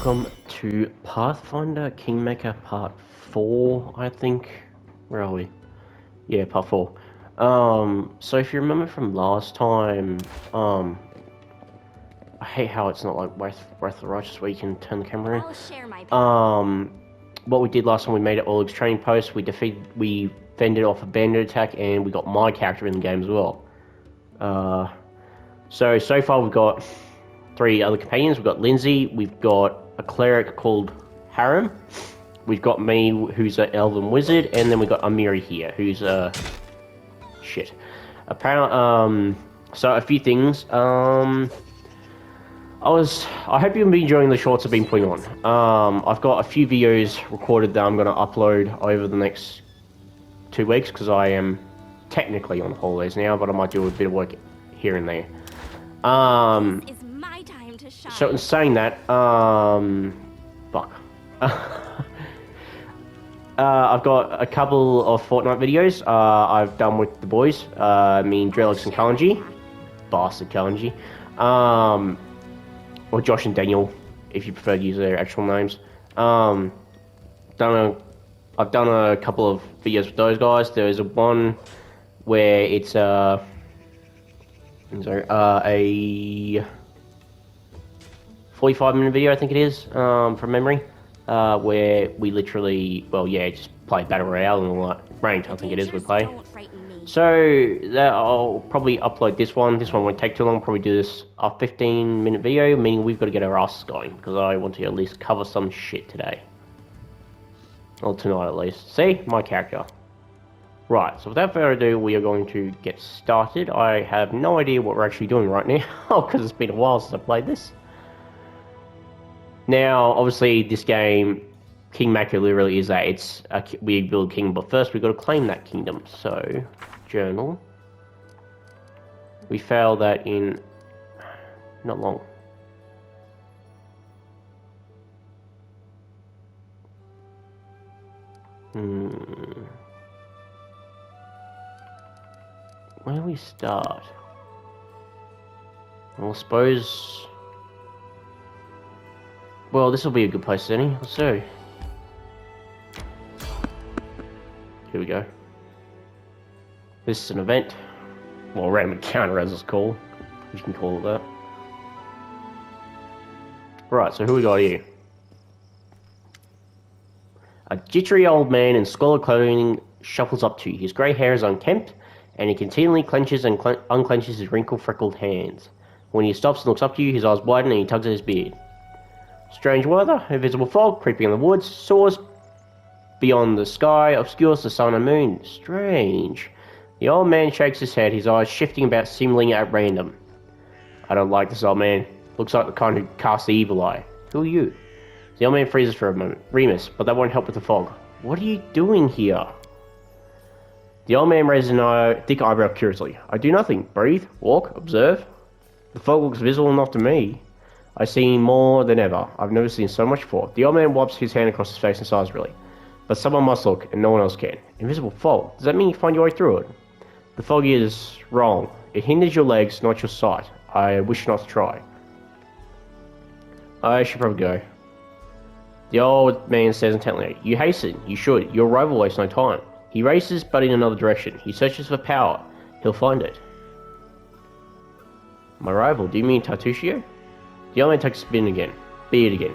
welcome to Pathfinder Kingmaker Part 4, I think. Where are we? Yeah, Part 4. So if you remember from last time, I hate how it's not like Breath of the Righteous where you can turn the camera in. I'll share my What we did last time, we made it Oleg's training post, we fended off a bandit attack, and we got my character in the game as well. So far we've got 3 other companions. We've got Lindsay, we've got a cleric called Harem, we've got me, who's an elven wizard, and then we've got Amelia here, who's a... shit. Apparently, so a few things. I hope you've been enjoying the shorts I've been putting on. I've got a few videos recorded that I'm going to upload over the next 2 weeks, because I am technically on holidays now, but I might do a bit of work here and there. This is my time to shine. So in saying that, fuck. I've got a couple of Fortnite videos I've done with the boys, me and Drellix and Kalanji. Bastard Kalanji. Or Josh and Daniel, if you prefer to use their actual names. I've done a couple of videos with those guys. There's one where it's a 45-minute video, I think it is, from memory, where we literally, just play Battle Royale and all that. Ranked, I think it is, we play. So, I'll probably upload this one. This one won't take too long. Probably do this a 15-minute video, meaning we've got to get our asses going, because I want to at least cover some shit today. Or tonight, at least. See? My character. Right, so without further ado, we are going to get started. I have no idea what we're actually doing right now, because it's been a while since I played this. Now, obviously, this game, Kingmaker literally is that. We build a kingdom, but first we've got to claim that kingdom. So, journal. We failed that in not long. Where do we start? Well, I suppose... Well, this will be a good place, Zenny. Let's do. Here we go. This is an event. Well, random encounter, as it's called. You can call it that. Right, so who we got here? A jittery old man in squalid clothing shuffles up to you. His grey hair is unkempt, and he continually clenches and unclenches his wrinkled, freckled hands. When he stops and looks up to you, his eyes widen and he tugs at his beard. Strange weather, invisible fog creeping in the woods, soars beyond the sky, obscures the sun and moon. Strange. The old man shakes his head, his eyes shifting about seemingly at random. I don't like this old man. Looks like the kind who casts the evil eye. Who are you? The old man freezes for a moment. Remus, but that won't help with the fog. What are you doing here? The old man raises a thick eyebrow curiously. I do nothing. Breathe, walk, observe. The fog looks visible enough to me. I see more than ever. I've never seen so much before. The old man wipes his hand across his face and sighs really. But someone must look, and no one else can. Invisible fog. Does that mean you find your way through it? The fog is wrong. It hinders your legs, not your sight. I wish not to try. I should probably go. The old man stares intently. You hasten. You should. Your rival wastes no time. He races, but in another direction. He searches for power. He'll find it. My rival? Do you mean Tartuccio? The old man takes a beard again.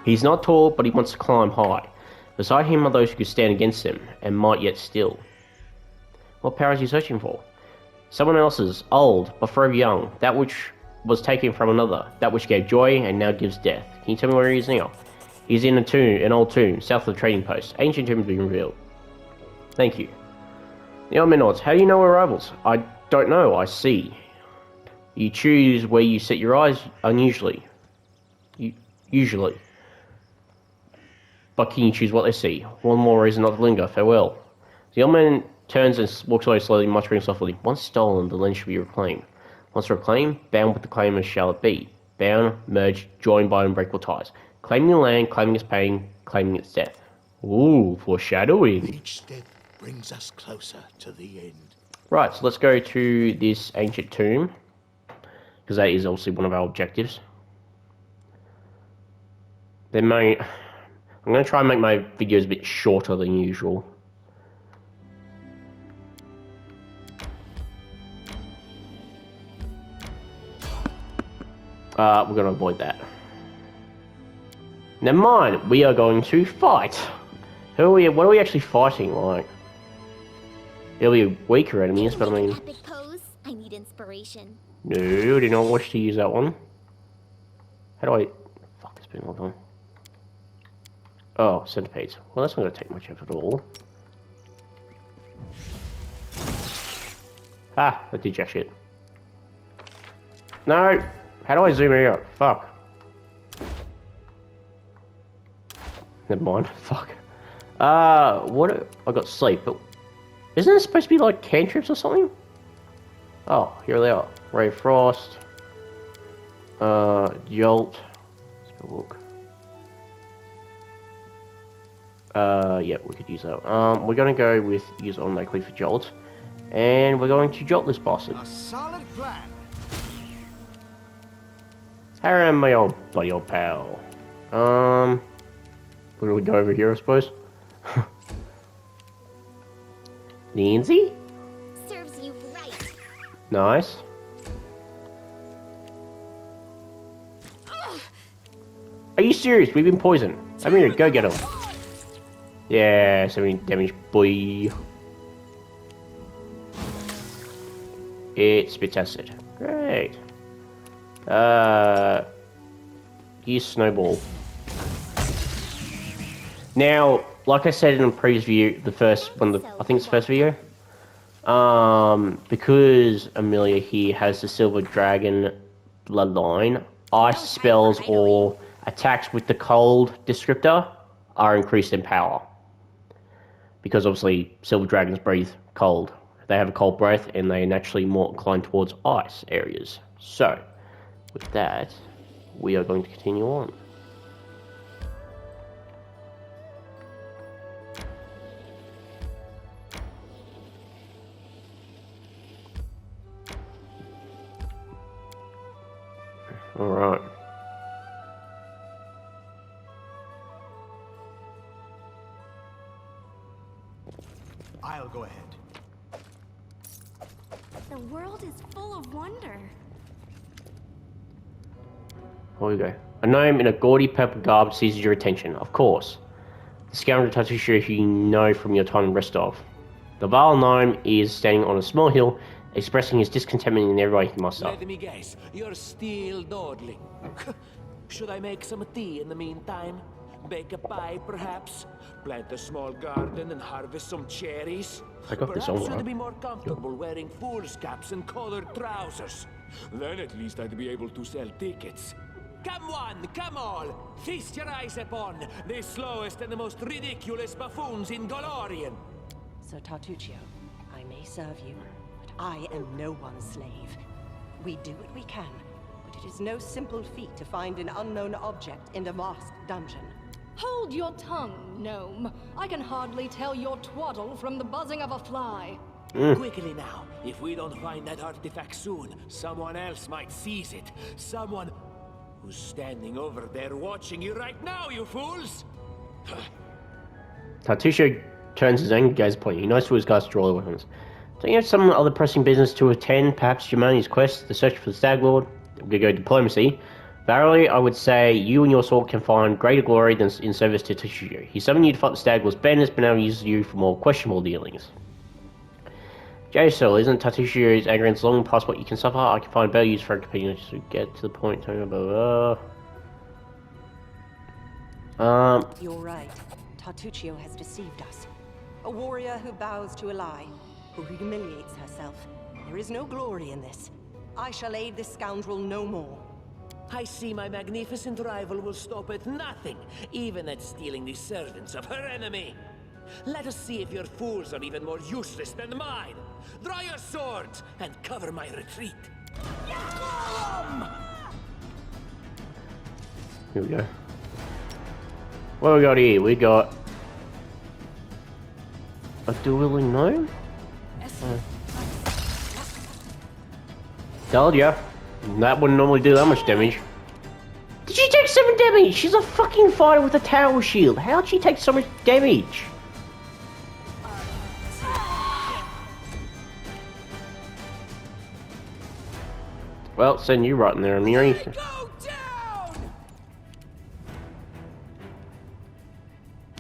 He's not tall, but he wants to climb high. Beside him are those who could stand against him, and might yet still. What power is he searching for? Someone else's, old, but forever young. That which was taken from another. That which gave joy, and now gives death. Can you tell me where he is now? He's in an old tomb, south of the trading post. Ancient tomb has been revealed. Thank you. The old man nods. How do you know we're rivals? I don't know, I see. You choose where you set your eyes, unusually. Usually. But can you choose what they see? One more reason not to linger. Farewell. The old man turns and walks away slowly, muttering softly. Once stolen, the land should be reclaimed. Once reclaimed, bound with the claimers shall it be. Bound, merged, joined by unbreakable ties. Claiming the land, claiming its pain, claiming its death. Ooh, foreshadowing. Each step brings us closer to the end. Right, so let's go to this ancient tomb, because that is obviously one of our objectives. They may... I'm going to try and make my videos a bit shorter than usual. We're going to avoid that. Never mind, we are going to fight. What are we actually fighting, like? It'll be weaker enemies, but I mean... Epic pose. I need inspiration. No, I did not wish to use that one. How do I... Fuck, it's been a long time. Oh, centipedes. Well, that's not going to take much effort at all. Ah, that did jack shit. No! How do I zoom out? Fuck. Never mind. Fuck. What? I got sleep, but isn't it supposed to be like cantrips or something? Oh, here they are. Ray of Frost. Jolt. Let's have a look. Yeah, we could use that. We're gonna go with use automatically for Jolt, and we're going to Jolt this bastard. A solid plan. How am my old buddy, old pal? Where do we go over here, I suppose? Nancy? Serves you right. Nice. Are you serious? We've been poisoned. Amelia, go get him. Yeah, 70 damage, boy. It spits acid. Great. Use snowball. Now, like I said in the previous video, I think it's the first video. Because Amelia here has the Silver Dragon bloodline, ice spells or attacks with the cold descriptor are increased in power. Because obviously Silver Dragons breathe cold. They have a cold breath and they are naturally more inclined towards ice areas. So, with that, we are going to continue on. Alright. I'll go ahead. The world is full of wonder. Here we go. A gnome in a gaudy purple garb seizes your attention, of course. The scoundrel Tartuccio who you know from your time in Restov. The vile gnome is standing on a small hill, expressing his discontentment in every way he must Let me guess, you're still dawdling. Should I make some tea in the meantime? Bake a pie, perhaps? Plant a small garden and harvest some cherries? I got this all Perhaps right. you'd be more comfortable wearing fool's caps and collared trousers. Then at least I'd be able to sell tickets. Come one, come all! Feast your eyes upon the slowest and the most ridiculous buffoons in Golorian! Sir Tartuccio, I may serve you, but I am no one's slave. We do what we can, but it is no simple feat to find an unknown object in a vast dungeon. Hold your tongue, gnome. I can hardly tell your twaddle from the buzzing of a fly. Quickly now, if we don't find that artifact soon, someone else might seize it. Someone who's standing over there watching you right now, you fools! Tartuccio turns his angry gaze upon you. He knows who his guys to draw the weapons. Don't you have some other pressing business to attend? Perhaps Germani's quest, the search for the Stag Lord? We're gonna go diplomacy. Verily, I would say you and your sword can find greater glory than in service to Tartuccio. He summoned you to fight the Stag Lord's banners, but now uses you for more questionable dealings. Jason, isn't Tartuccio's arrogance long past what you can suffer? I can find better use for a companion to get to the point. Blah, blah, blah. You're right. Tartuccio has deceived us. A warrior who bows to a lie, who humiliates herself. There is no glory in this. I shall aid this scoundrel no more. I see my magnificent rival will stop at nothing, even at stealing the servants of her enemy. Let us see if your fools are even more useless than mine. Draw your swords and cover my retreat. Here we go. What we got here? We got a dueling gnome? Told ya. That wouldn't normally do that much damage. Did she take 7 damage! She's a fucking fighter with a tower shield. How'd she take so much damage? Well, send you right in there, Amelia. Go down!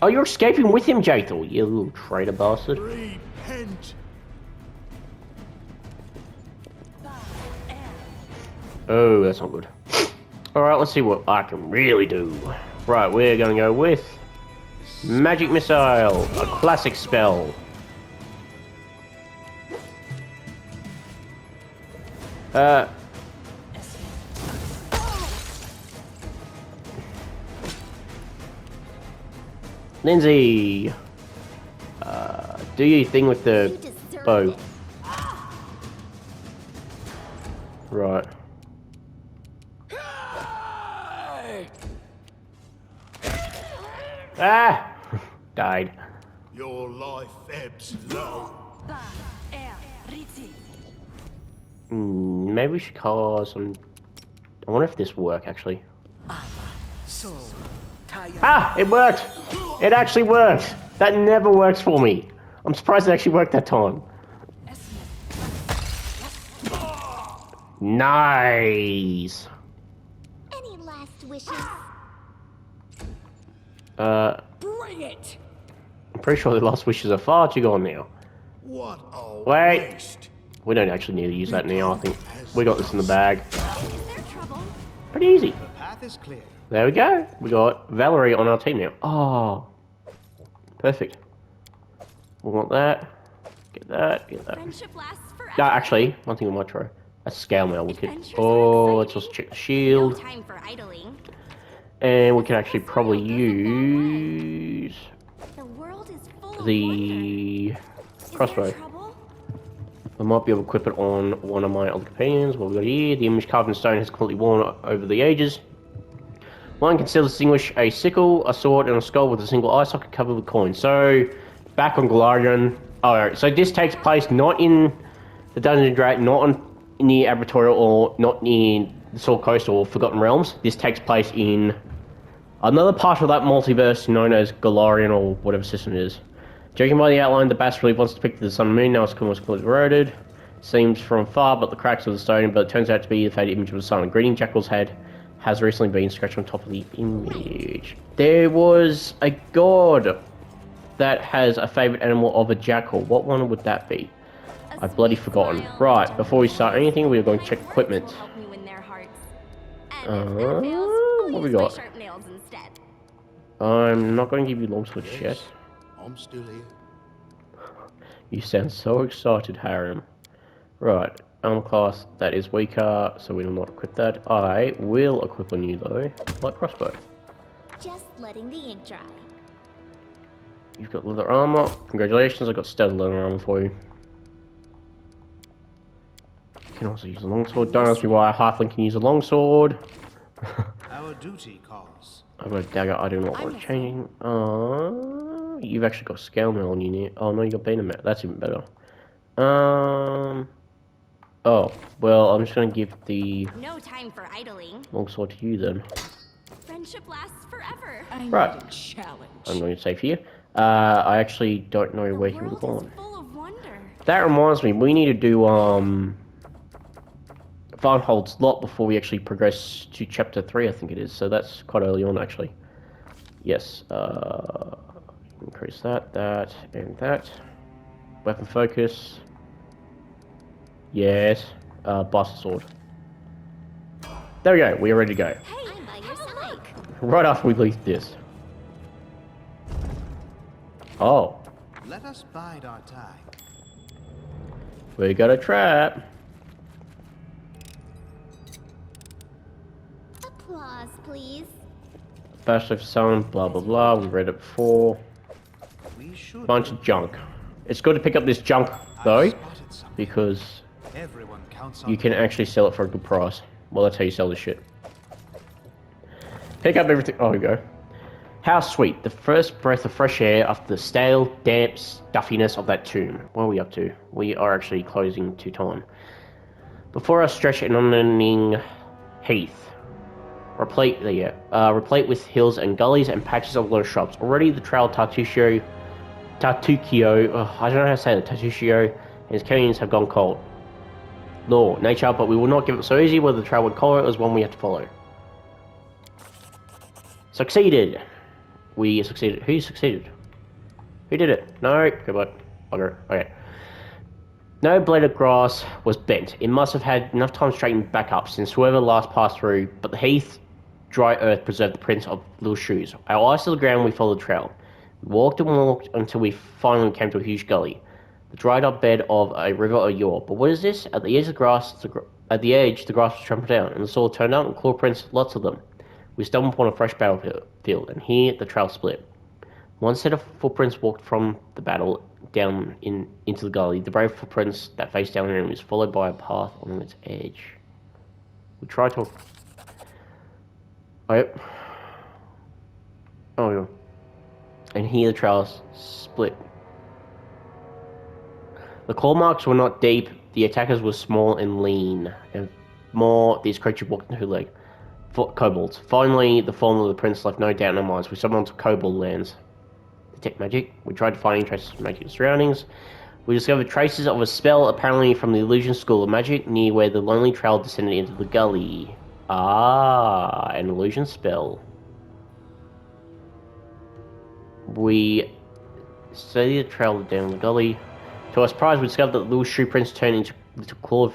Oh, you're escaping with him, Jathal, you little traitor bastard. Repent. Oh, that's not good. Alright, let's see what I can really do. Right, we're gonna go with Magic Missile, a classic spell. Lindsay, do your thing with the bow. Right. Ah! Died. Your life ebbs low. Maybe we should call some... I wonder if this will work, actually. Ah! It worked! It actually worked! That never works for me. I'm surprised it actually worked that time. Nice! Any last wishes? Bring it! I'm pretty sure the last wishes are far too gone now. What a Wait! waste. We don't actually need to use that now, I think. We got this in the bag. Is there trouble? Pretty easy. The path is clear. There we go. We got Valerie on our team now. Oh. Perfect. We want that. Get that. Get that. Friendship lasts forever. No, actually, one thing we might try. A scale mail. We could. Adventures Oh, are let's also check the No shield. time for idling. And we can actually probably use The world is full of the wonder. Is crossbow. there trouble? I might be able to equip it on one of my other companions. What we got here? The image carved in stone has completely worn over the ages. One can still distinguish a sickle, a sword, and a skull with a single eye socket covered with coins. So, back on Galarian. Oh, so this takes place not in the Dungeon Dragon, not near Abratorial, or not near the Sword Coast or Forgotten Realms. This takes place in another part of that multiverse known as Galarian or whatever system it is. Judging by the outline, the bas relief once depicted the sun and moon, now it's almost completely eroded. Seems from far but the cracks of the stone, but it turns out to be the faded image of the sun. A greeting jackal's head has recently been scratched on top of the image. There was a god that has a favourite animal of a jackal. What one would that be? I've bloody forgotten. Right, before we start anything, we're going to check equipment. What we got? I'm not going to give you longsword yet. I'm still here. You sound so excited, Harem. Right, armor class, that is weaker, so we will not equip that. I will equip on you though, light crossbow. Just letting the ink dry. You've got leather armor. Congratulations, I got stellar leather armor for you. You can also use a longsword. Don't ask me why a halfling can use a longsword. Our duty calls. I've got a dagger, I do not want changing. You've actually got scale mail on you now. Oh no, you got beta mail. That's even better. Oh, well, I'm just gonna give the No time for idling. longsword to you then. Friendship lasts forever. Right. Challenge. I'm going to save here. I actually don't know The where he was world going. is full of wonder. That reminds me, we need to do Farnhold's Lot before we actually progress to chapter 3, I think it is. So that's quite early on, actually. Yes. Increase that, and that. Weapon focus. Yes. Bastard sword. There we go. We are ready to go. Hey, I'm by your side. Right after we leave this. Oh, Let us bide our time. we got a trap. Applause, please. Fast lift summon, blah blah blah. We read it before. We should. Bunch of junk. It's good to pick up this junk though, I spotted something. because Everyone counts on you can actually sell it for a good price. Well, that's how you sell this shit. Pick up everything. Oh, here we go. How sweet. The first breath of fresh air after the stale, damp stuffiness of that tomb. What are we up to? We are actually closing to time. Before us stretch an unending heath. replete with hills and gullies and patches of low shrubs. Already the trail Tartuccio, I don't know how to say it, Tartuccio, and his canyons have gone cold. Law, nature, but we will not give it so easy. Whether the trail went cold, it was one we had to follow. Succeeded. We succeeded. Who succeeded? Who did it? No, goodbye. Okay. No blade of grass was bent. It must have had enough time to straighten back up since whoever last passed through, but the heath, dry earth preserved the prints of little shoes. Our eyes to the ground, we followed the trail. We walked and walked until we finally came to a huge gully. The dried up bed of a river or yaw. But what is this? At the edge, the grass was trampled down, and the soil turned out, and claw prints, lots of them. We stumbled upon a fresh battlefield, and here the trail split. One set of footprints walked from the battle down into the gully. The brave footprints that faced down and was followed by a path on its edge. We tried to... Oh, yeah. And here the trail split. The claw marks were not deep. The attackers were small and lean. And more, these creatures walked into leg. Kobolds. Finally, the form of the prince left no doubt in our minds. We summoned to kobold lands. Detect magic. We tried to find traces of magic surroundings. We discovered traces of a spell, apparently from the Illusion School of Magic, near where the lonely trail descended into the gully. Ah, an illusion spell. We studied the trail down the gully. To our surprise, we discovered that the little shoe prints turned into little clawed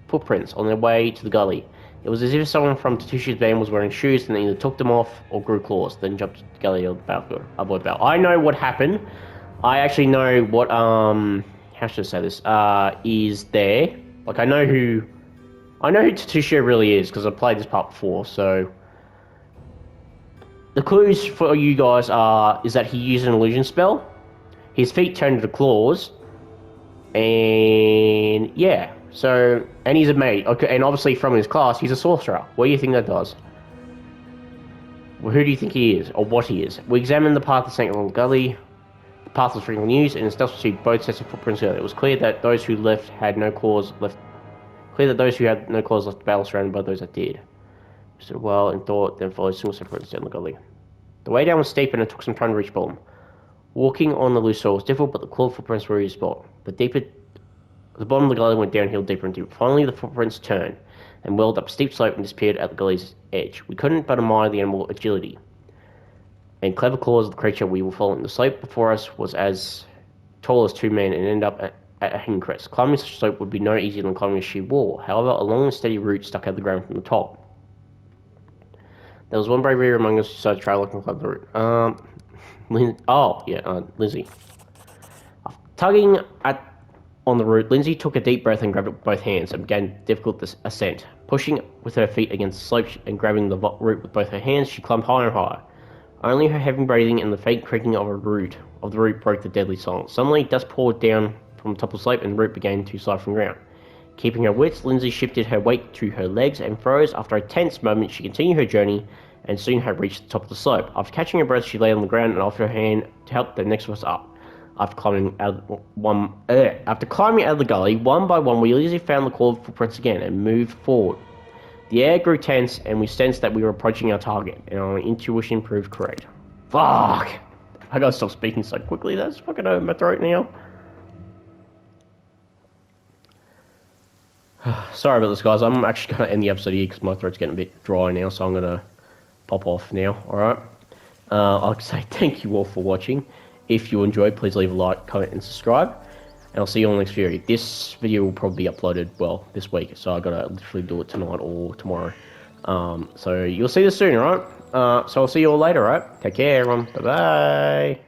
footprints on their way to the gully. It was as if someone from Tartuccio's band was wearing shoes and either took them off or grew claws, then jumped to the gully of the battle. I know what happened. I actually know what, how should I say this, is there. Like, I know who Tartuccio really is, because I've played this part before, so... The clues for you guys is that he used an illusion spell, his feet turned into claws, and yeah, so, and he's a mage, okay, and obviously from his class, he's a sorcerer. What do you think that does? Well, who do you think he is, or what he is? We examined the path that sank along the gully. The path was frequently used, and instead pursued both sets of footprints together. It was clear that those who had no claws left the battle surrounded by those that did. We stood a while and thought, then followed single set footprints down the gully. The way down was steep, and it took some time to reach bottom. Walking on the loose soil was difficult, but the clawed footprints were a spot. The bottom of the gully went downhill deeper and deeper. Finally, the footprints turned and whirled up a steep slope and disappeared at the gully's edge. We couldn't but admire the animal agility and clever claws of the creature we were following. The slope before us was as tall as two men and ended up at a hanging crest. Climbing such a slope would be no easier than climbing a sheer wall. However, a long and steady route stuck out of the ground from the top. There was one bravery among us who decided to try looking climb the route. Lindsay. Tugging on the root, Lindsay took a deep breath and grabbed it with both hands and began difficult ascent. Pushing with her feet against the slope and grabbing the root with both her hands, she climbed higher and higher. Only her heavy breathing and the faint creaking of the root broke the deadly silence. Suddenly, dust poured down from the top of the slope and the root began to slide from the ground. Keeping her wits, Lindsay shifted her weight to her legs and froze. After a tense moment, she continued her journey and soon had reached the top of the slope. After catching her breath, she lay on the ground and offered her hand to help the next of us up. After climbing out of the gully, one by one, we easily found the clawed footprints again and moved forward. The air grew tense, and we sensed that we were approaching our target, and our intuition proved correct. Fuck! I gotta stop speaking so quickly, that's fucking over my throat now. Sorry about this, guys. I'm actually gonna end the episode here because my throat's getting a bit dry now, so I'm gonna pop off now, alright? I'll say thank you all for watching. If you enjoyed, please leave a like, comment, and subscribe. And I'll see you on the next video. This video will probably be uploaded, well, this week. So I gotta literally do it tonight or tomorrow. So you'll see this soon, alright? So I'll see you all later, alright? Take care, everyone. Bye-bye.